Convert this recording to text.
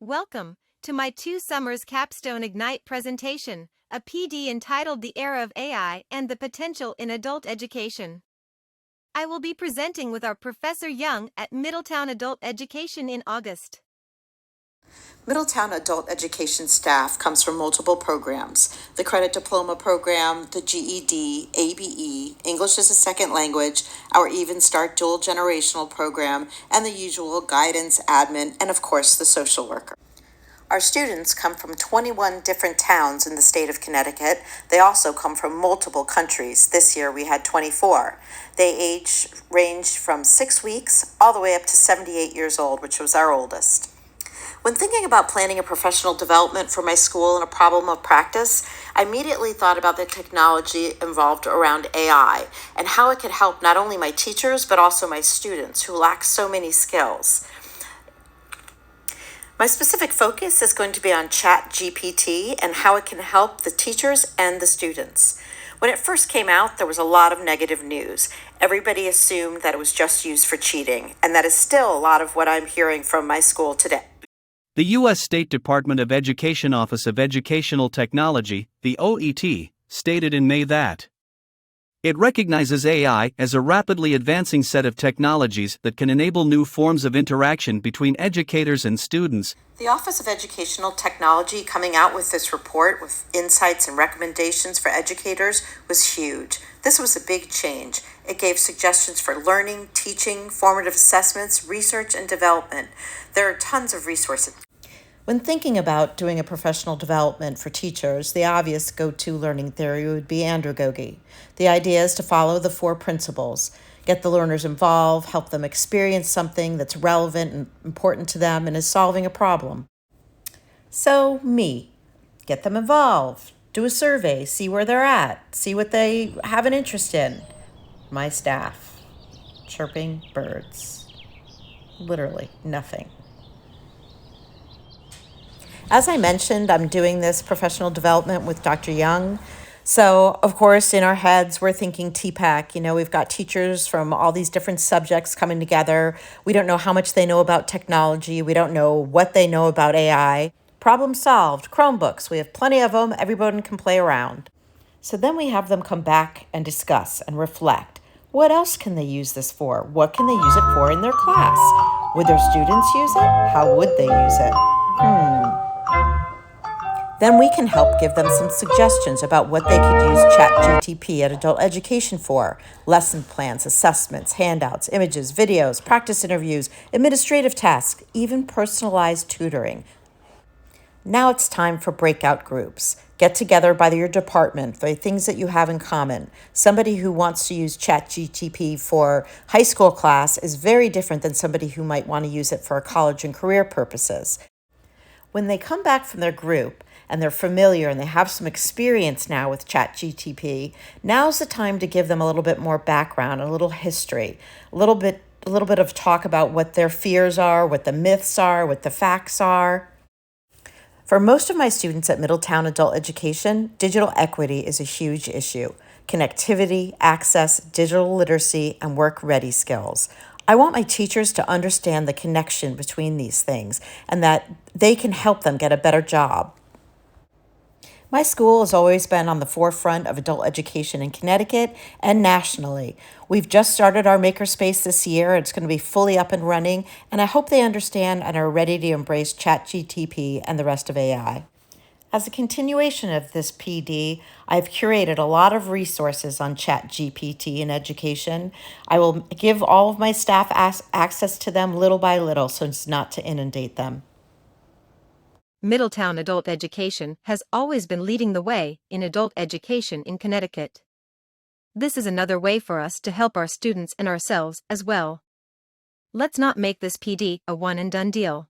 Welcome to my 2 Summers Capstone Ignite presentation, a PD entitled The Era of AI and the Potential in Adult Education. I will be presenting with our Professor Young at Middletown Adult Education in August. Middletown Adult Education staff comes from multiple programs: the Credit Diploma Program, the GED, ABE, English as a Second Language, our Even Start Dual Generational Program, and the usual guidance, admin, and of course the social worker. Our students come from 21 different towns in the state of Connecticut. They also come from multiple countries. This year we had 24. They ranged from 6 weeks all the way up to 78 years old, which was our oldest. When thinking about planning a professional development for my school and a problem of practice, I immediately thought about the technology involved around AI and how it could help not only my teachers, but also my students who lack so many skills. My specific focus is going to be on ChatGPT and how it can help the teachers and the students. When it first came out, there was a lot of negative news. Everybody assumed that it was just used for cheating, and that is still a lot of what I'm hearing from my school today. The U.S. State Department of Education Office of Educational Technology, the OET, stated in May that it recognizes AI as a rapidly advancing set of technologies that can enable new forms of interaction between educators and students. The Office of Educational Technology coming out with this report with insights and recommendations for educators was huge. This was a big change. It gave suggestions for learning, teaching, formative assessments, research, and development. There are tons of resources. When thinking about doing a professional development for teachers, the obvious go-to learning theory would be andragogy. The idea is to follow the 4 principles: get the learners involved, help them experience something that's relevant and important to them and is solving a problem. So, get them involved, do a survey, see where they're at, see what they have an interest in. My staff, chirping birds, literally nothing. As I mentioned, I'm doing this professional development with Dr. Young. So, of course, in our heads, we're thinking TPAC. We've got teachers from all these different subjects coming together. We don't know how much they know about technology. We don't know what they know about AI. Problem solved. Chromebooks. We have plenty of them. Everybody can play around. So then we have them come back and discuss and reflect. What else can they use this for? What can they use it for in their class? Would their students use it? How would they use it? Then we can help give them some suggestions about what they could use ChatGPT at adult education for: lesson plans, assessments, handouts, images, videos, practice interviews, administrative tasks, even personalized tutoring. Now it's time for breakout groups. Get together by your department for things that you have in common. Somebody who wants to use ChatGPT for high school class is very different than somebody who might want to use it for college and career purposes. When they come back from their group and they're familiar and they have some experience now with ChatGPT, now's the time to give them a little bit more background, a little history, a little bit of talk about what their fears are, what the myths are, what the facts are. For most of my students at Middletown Adult Education, digital equity is a huge issue. Connectivity, access, digital literacy, and work-ready skills. I want my teachers to understand the connection between these things and that they can help them get a better job. My school has always been on the forefront of adult education in Connecticut and nationally. We've just started our makerspace this year. It's going to be fully up and running, and I hope they understand and are ready to embrace ChatGPT and the rest of AI. As a continuation of this PD, I've curated a lot of resources on ChatGPT in education. I will give all of my staff access to them little by little so as not to inundate them. Middletown Adult Education has always been leading the way in adult education in Connecticut. This is another way for us to help our students and ourselves as well. Let's not make this PD a one-and-done deal.